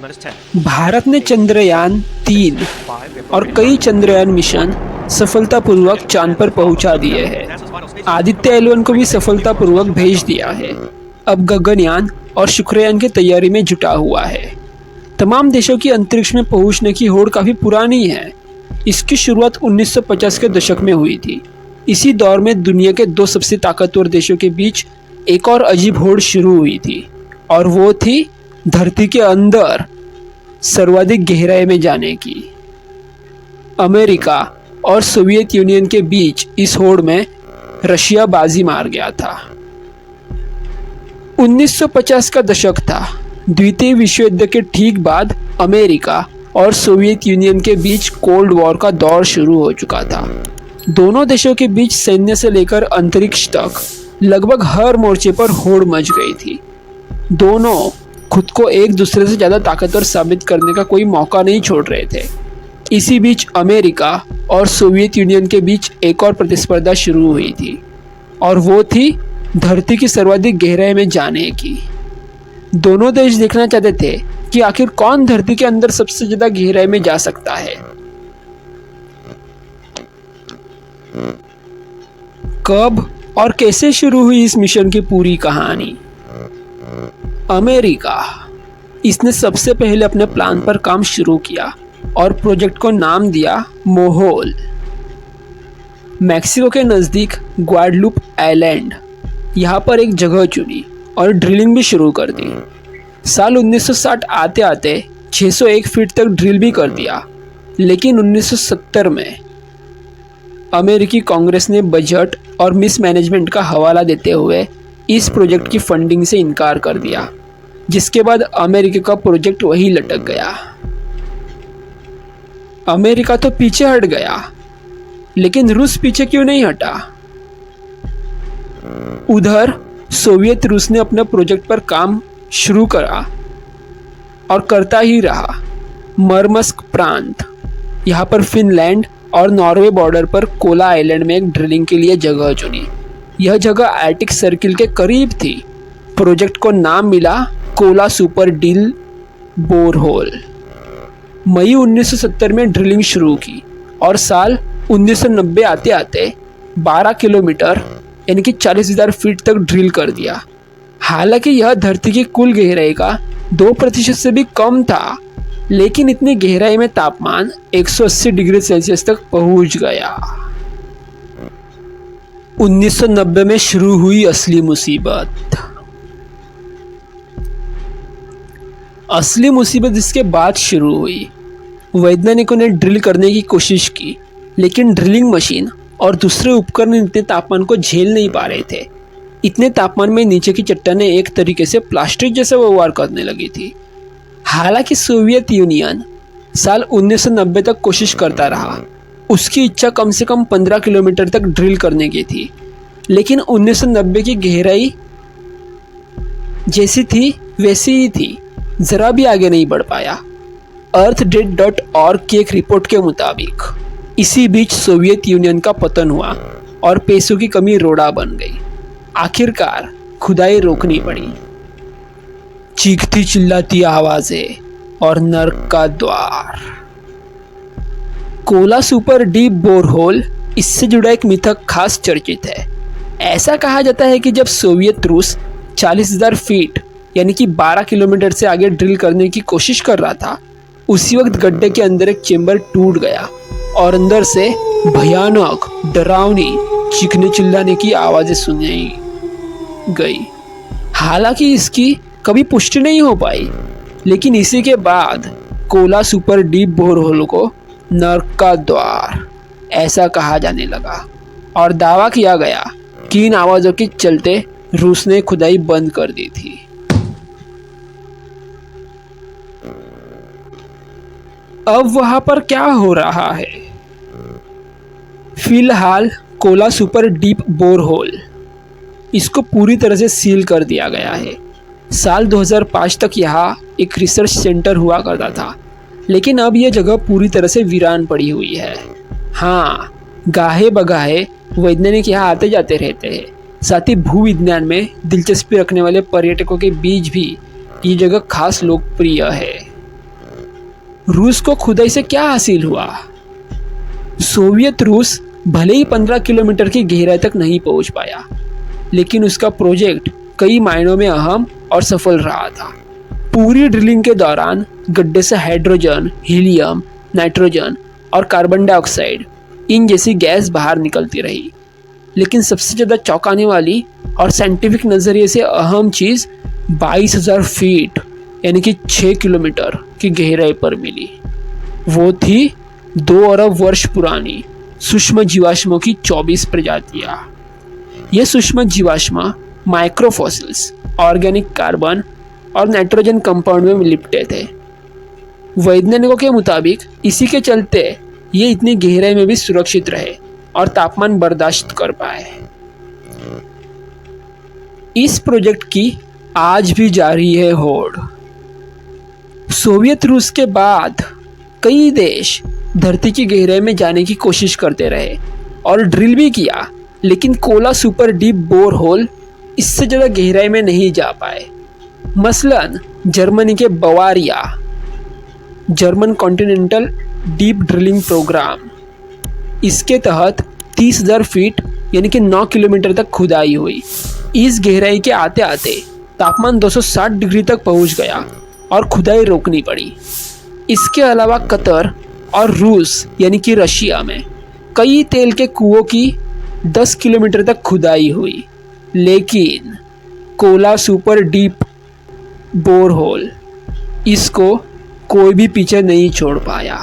भारत ने चंद्रयान-3 और कई चंद्रयान मिशन सफलतापूर्वक चांद पर पहुंचा दिए हैं। आदित्य L1 को भी सफलतापूर्वक भेज दिया है। अब गगनयान और शुक्रयान की तैयारी में जुटा हुआ है। तमाम देशों की अंतरिक्ष में पहुंचने की होड़ काफ़ी पुरानी है। इसकी शुरुआत 1950 के दशक में हुई थी। इसी दौर में दुनिया के दो सबसे ताकतवर देशों के बीच एक और अजीब होड़ शुरू हुई थी, और वो थी धरती के अंदर सर्वाधिक गहराई में जाने की। अमेरिका और सोवियत यूनियन के बीच इस होड़ में रशिया बाजी मार गया था। 1950 का दशक था। द्वितीय विश्व युद्ध के ठीक बाद अमेरिका और सोवियत यूनियन के बीच कोल्ड वॉर का दौर शुरू हो चुका था। दोनों देशों के बीच सैन्य से लेकर अंतरिक्ष तक लगभग हर मोर्चे पर होड़ मच गई थी। दोनों खुद को एक दूसरे से ज़्यादा ताकतवर साबित करने का कोई मौका नहीं छोड़ रहे थे। इसी बीच अमेरिका और सोवियत यूनियन के बीच एक और प्रतिस्पर्धा शुरू हुई थी, और वो थी धरती की सर्वाधिक गहराई में जाने की। दोनों देश देखना चाहते थे कि आखिर कौन धरती के अंदर सबसे ज़्यादा गहराई में जा सकता है। कब और कैसे शुरू हुई इस मिशन की पूरी कहानी? अमेरिका, इसने सबसे पहले अपने प्लान पर काम शुरू किया और प्रोजेक्ट को नाम दिया मोहोल। मैक्सिको के नज़दीक ग्वाडलूप आइलैंड, यहाँ पर एक जगह चुनी और ड्रिलिंग भी शुरू कर दी। साल 1960 आते आते 601 फीट तक ड्रिल भी कर दिया, लेकिन 1970 में अमेरिकी कांग्रेस ने बजट और मिसमैनेजमेंट का हवाला देते हुए इस प्रोजेक्ट की फंडिंग से इनकार कर दिया, जिसके बाद अमेरिका का प्रोजेक्ट वहीं लटक गया। अमेरिका तो पीछे हट गया, लेकिन रूस पीछे क्यों नहीं हटा? उधर सोवियत रूस ने अपने प्रोजेक्ट पर काम शुरू करा और करता ही रहा। मरमस्क प्रांत, यहाँ पर फिनलैंड और नॉर्वे बॉर्डर पर कोला आइलैंड में एक ड्रिलिंग के लिए जगह चुनी। यह जगह आर्टिक सर्किल के करीब थी। प्रोजेक्ट को नाम मिला कोला सुपर डील बोरहोल। मई 1970 में ड्रिलिंग शुरू की और साल 1990 आते आते 12 किलोमीटर यानी कि 40,000 फीट तक ड्रिल कर दिया। हालांकि यह धरती की कुल गहराई का 2% से भी कम था, लेकिन इतनी गहराई में तापमान 180 डिग्री सेल्सियस तक पहुंच गया। 1990 में शुरू हुई असली मुसीबत। असली मुसीबत इसके बाद शुरू हुई। वैज्ञानिकों ने ड्रिल करने की कोशिश की, लेकिन ड्रिलिंग मशीन और दूसरे उपकरण इतने तापमान को झेल नहीं पा रहे थे। इतने तापमान में नीचे की चट्टानें एक तरीके से प्लास्टिक जैसा व्यवहार करने लगी थी। हालांकि सोवियत यूनियन साल 1990 तक कोशिश करता रहा। उसकी इच्छा कम से कम 15 किलोमीटर तक ड्रिल करने की थी, लेकिन 1990 की गहराई जैसी थी वैसी ही थी, ज़रा भी आगे नहीं बढ़ पाया। earthdat.org की एक रिपोर्ट के मुताबिक इसी बीच सोवियत यूनियन का पतन हुआ और पैसों की कमी रोड़ा बन गई। आखिरकार खुदाई रोकनी पड़ी। चीखती चिल्लाती आवाजें और नर्क का द्वार। कोला सुपर डीप बोरहोल, इससे जुड़ा एक मिथक खास चर्चित है। ऐसा कहा जाता है कि जब सोवियत रूस 40,000 फीट यानी कि 12 किलोमीटर से आगे ड्रिल करने की कोशिश कर रहा था, उसी वक्त गड्ढे के अंदर एक चेंबर टूट गया और अंदर से भयानक डरावनी चीखने चिल्लाने की आवाज़ें सुनाई गई। हालांकि इसकी कभी पुष्टि नहीं हो पाई, लेकिन इसी के बाद कोला सुपर डीप बोरहोल को नर्क का द्वार ऐसा कहा जाने लगा और दावा किया गया कि इन आवाज़ों के चलते रूस ने खुदाई बंद कर दी थी। अब वहां पर क्या हो रहा है? फिलहाल कोला सुपर डीप बोरहोल, इसको पूरी तरह से सील कर दिया गया है। साल 2005 तक यहाँ एक रिसर्च सेंटर हुआ करता था, लेकिन अब यह जगह पूरी तरह से वीरान पड़ी हुई है। हाँ, गाहे बगाहे वैज्ञानिक यहाँ आते जाते रहते हैं। साथ ही भूविज्ञान में दिलचस्पी रखने वाले पर्यटकों के बीच भी ये जगह खास लोकप्रिय है। रूस को खुदाई से क्या हासिल हुआ? सोवियत रूस भले ही 15 किलोमीटर की गहराई तक नहीं पहुंच पाया, लेकिन उसका प्रोजेक्ट कई मायनों में अहम और सफल रहा था। पूरी ड्रिलिंग के दौरान गड्ढे से हाइड्रोजन, हीलियम, नाइट्रोजन और कार्बन डाइऑक्साइड इन जैसी गैस बाहर निकलती रही। लेकिन सबसे ज़्यादा चौंकाने वाली और साइंटिफिक नज़रिए से अहम चीज़ 22,000 फीट यानी कि 6 किलोमीटर की गहराई पर मिली। वो थी 2 अरब वर्ष पुरानी सूक्ष्म जीवाश्मों की 24 प्रजातियाँ। ये सूक्ष्म जीवाश्म माइक्रोफॉसिल्स, ऑर्गेनिक कार्बन और नाइट्रोजन कंपाउंड में लिपटे थे। वैज्ञानिकों के मुताबिक इसी के चलते ये इतनी गहराई में भी सुरक्षित रहे और तापमान बर्दाश्त कर पाए। इस प्रोजेक्ट की आज भी जारी है होड़। सोवियत रूस के बाद कई देश धरती की गहराई में जाने की कोशिश करते रहे और ड्रिल भी किया, लेकिन Kola super deep bore hole इससे ज़्यादा गहराई में नहीं जा पाए। मसलन जर्मनी के Bavaria German continental deep drilling programme, इसके तहत 30,000 फीट यानी कि 9 किलोमीटर तक खुदाई हुई। इस गहराई के आते आते तापमान 260 डिग्री तक पहुंच गया और खुदाई रोकनी पड़ी। इसके अलावा कतर और रूस यानी कि रशिया में कई तेल के कुओं की 10 किलोमीटर तक खुदाई हुई, लेकिन Kola super deep bore hole इसको कोई भी पीछे नहीं छोड़ पाया।